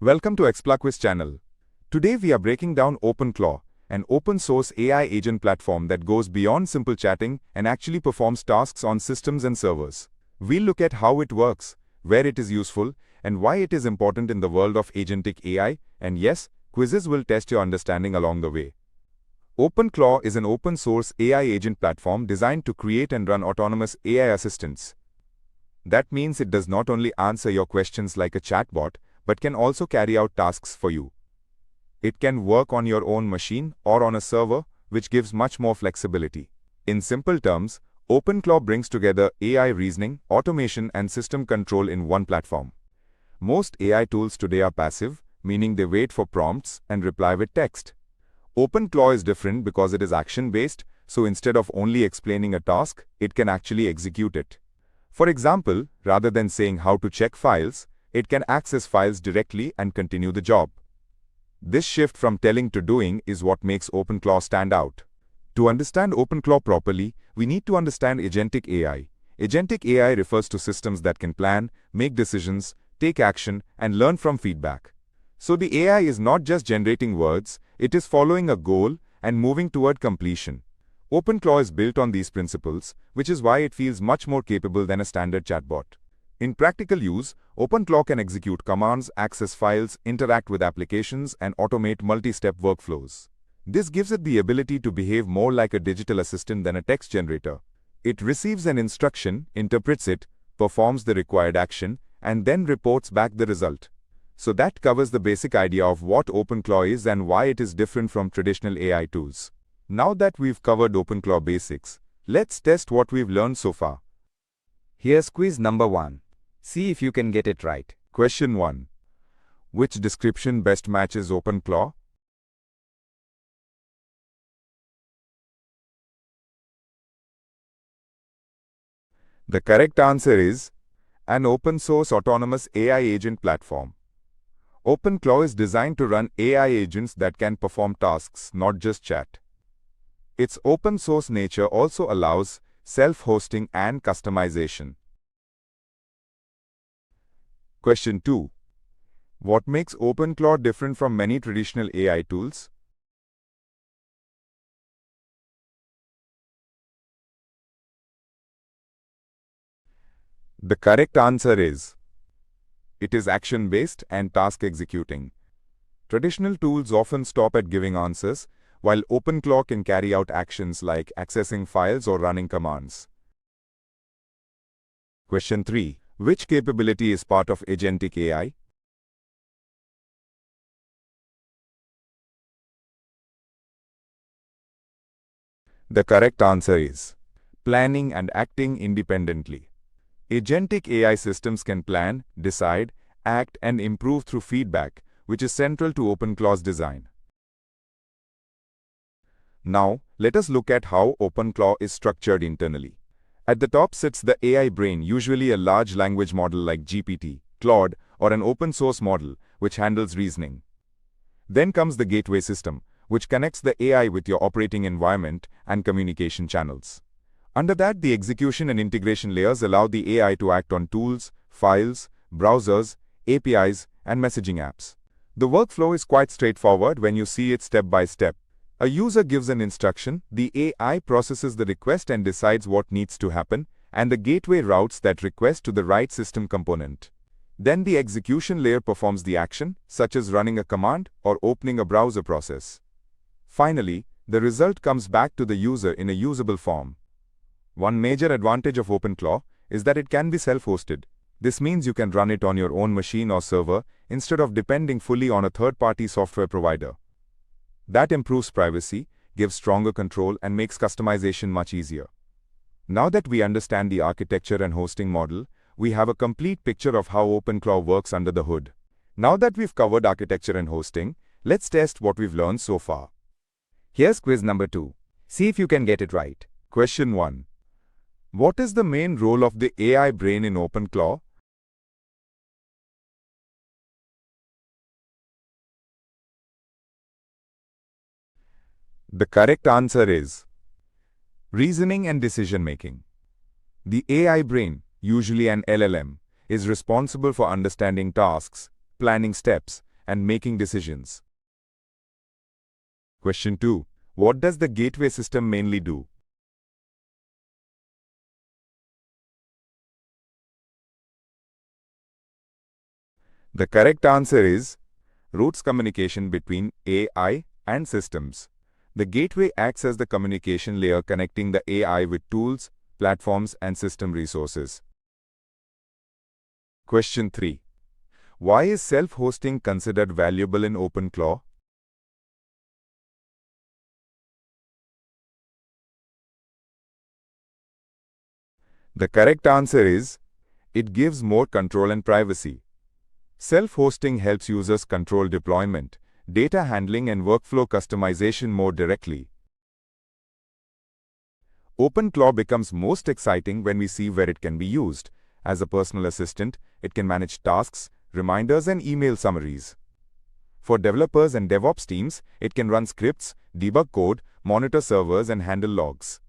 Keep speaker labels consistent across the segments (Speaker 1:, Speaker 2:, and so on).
Speaker 1: Welcome to Quiz channel. Today we are breaking down OpenClaw, an open-source AI agent platform that goes beyond simple chatting and actually performs tasks on systems and servers. We'll look at how it works, where it is useful, and why it is important in the world of agentic AI, and yes, quizzes will test your understanding along the way. OpenClaw is an open-source AI agent platform designed to create and run autonomous AI assistants. That means it does not only answer your questions like a chatbot, but can also carry out tasks for you. It can work on your own machine or on a server, which gives much more flexibility. In simple terms, OpenClaw brings together AI reasoning, automation, and system control in one platform. Most AI tools today are passive, meaning they wait for prompts and reply with text. OpenClaw is different because it is action-based, so instead of only explaining a task, it can actually execute it. For example, rather than saying how to check files, it can access files directly and continue the job. This shift from telling to doing is what makes OpenClaw stand out. To understand OpenClaw properly, we need to understand agentic AI. Agentic AI refers to systems that can plan, make decisions, take action, and learn from feedback. So the AI is not just generating words, it is following a goal and moving toward completion. OpenClaw is built on these principles, which is why it feels much more capable than a standard chatbot. In practical use, OpenClaw can execute commands, access files, interact with applications, and automate multi-step workflows. This gives it the ability to behave more like a digital assistant than a text generator. It receives an instruction, interprets it, performs the required action, and then reports back the result. So that covers the basic idea of what OpenClaw is and why it is different from traditional AI tools. Now that we've covered OpenClaw basics, let's test what we've learned so far.
Speaker 2: Here's quiz number 1. See if you can get it right.
Speaker 1: Question 1. Which description best matches OpenClaw? The correct answer is an open-source autonomous AI agent platform. OpenClaw is designed to run AI agents that can perform tasks, not just chat. Its open-source nature also allows self-hosting and customization. Question 2. What makes OpenClaw different from many traditional AI tools? The correct answer is it is action-based and task-executing. Traditional tools often stop at giving answers, while OpenClaw can carry out actions like accessing files or running commands. Question 3. Which capability is part of agentic AI? The correct answer is planning and acting independently. Agentic AI systems can plan, decide, act, and improve through feedback, which is central to OpenClaw's design. Now, let us look at how OpenClaw is structured internally. At the top sits the AI brain, usually a large language model like GPT, Claude, or an open-source model, which handles reasoning. Then comes the gateway system, which connects the AI with your operating environment and communication channels. Under that, the execution and integration layers allow the AI to act on tools, files, browsers, APIs, and messaging apps. The workflow is quite straightforward when you see it step by step. A user gives an instruction, the AI processes the request and decides what needs to happen, and the gateway routes that request to the right system component. Then the execution layer performs the action, such as running a command or opening a browser process. Finally, the result comes back to the user in a usable form. One major advantage of OpenClaw is that it can be self-hosted. This means you can run it on your own machine or server instead of depending fully on a third-party software provider. That improves privacy, gives stronger control, and makes customization much easier. Now that we understand the architecture and hosting model, we have a complete picture of how OpenClaw works under the hood. Now that we've covered architecture and hosting, let's test what we've learned so far.
Speaker 2: Here's quiz number 2. See if you can get it right.
Speaker 1: Question 1. What is the main role of the AI brain in OpenClaw? The correct answer is reasoning and decision-making. The AI brain, usually an LLM, is responsible for understanding tasks, planning steps, and making decisions. Question 2. What does the gateway system mainly do? The correct answer is routes communication between AI and systems. The gateway acts as the communication layer connecting the AI with tools, platforms, and system resources. Question 3. Why is self-hosting considered valuable in OpenClaw? The correct answer is it gives more control and privacy. Self-hosting helps users control deployment, data handling, and workflow customization more directly. OpenClaw becomes most exciting when we see where it can be used. As a personal assistant, it can manage tasks, reminders, and email summaries. For developers and DevOps teams, it can run scripts, debug code, monitor servers, and handle logs.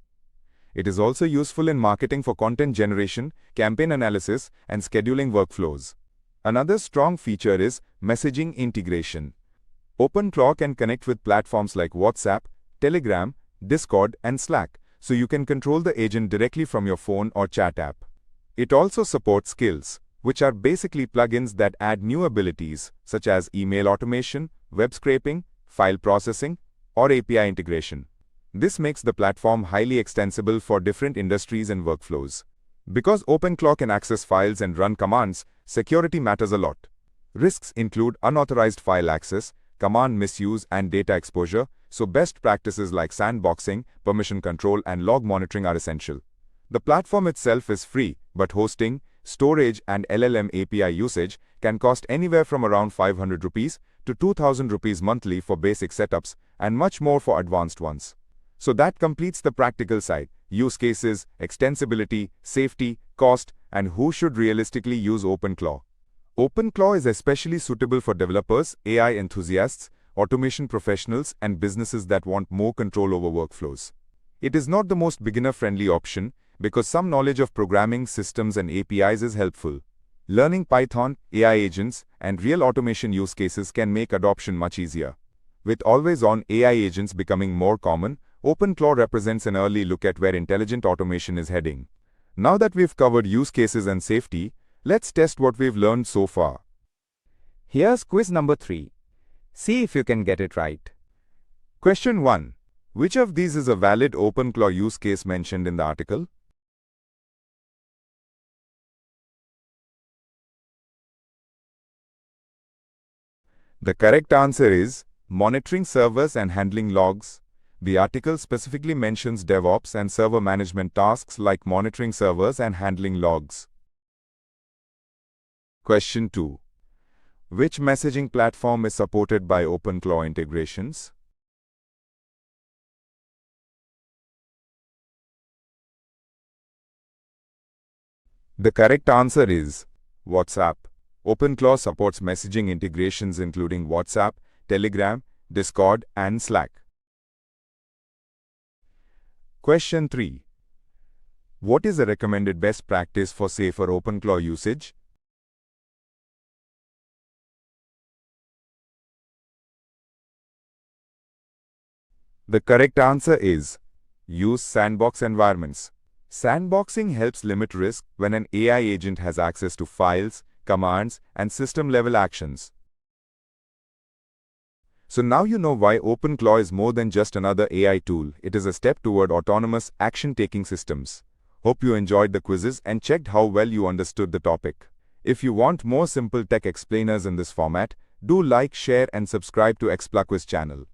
Speaker 1: It is also useful in marketing for content generation, campaign analysis, and scheduling workflows. Another strong feature is messaging integration. OpenClaw can connect with platforms like WhatsApp, Telegram, Discord, and Slack, so you can control the agent directly from your phone or chat app. It also supports skills, which are basically plugins that add new abilities, such as email automation, web scraping, file processing, or API integration. This makes the platform highly extensible for different industries and workflows. Because OpenClaw can access files and run commands, security matters a lot. Risks include unauthorized file access, command misuse, and data exposure, so best practices like sandboxing, permission control, and log monitoring are essential. The platform itself is free, but hosting, storage, and LLM API usage can cost anywhere from around 500 rupees to 2000 rupees monthly for basic setups and much more for advanced ones. So that completes the practical side: use cases, extensibility, safety, cost, and who should realistically use OpenClaw. OpenClaw is especially suitable for developers, AI enthusiasts, automation professionals, and businesses that want more control over workflows. It is not the most beginner-friendly option because some knowledge of programming, systems, and APIs is helpful. Learning Python, AI agents, and real automation use cases can make adoption much easier. With always-on AI agents becoming more common, OpenClaw represents an early look at where intelligent automation is heading. Now that we've covered use cases and safety, let's test what we've learned so far.
Speaker 2: Here's quiz number 3. See if you can get it right.
Speaker 1: Question 1. Which of these is a valid OpenClaw use case mentioned in the article? The correct answer is monitoring servers and handling logs. The article specifically mentions DevOps and server management tasks like monitoring servers and handling logs. Question 2. Which messaging platform is supported by OpenClaw integrations? The correct answer is WhatsApp. OpenClaw supports messaging integrations including WhatsApp, Telegram, Discord, and Slack. Question 3. What is a recommended best practice for safer OpenClaw usage? The correct answer is use sandbox environments. Sandboxing helps limit risk when an AI agent has access to files, commands, and system-level actions. So now you know why OpenClaw is more than just another AI tool. It is a step toward autonomous, action-taking systems. Hope you enjoyed the quizzes and checked how well you understood the topic. If you want more simple tech explainers in this format, do like, share, and subscribe to XplaQuiz channel.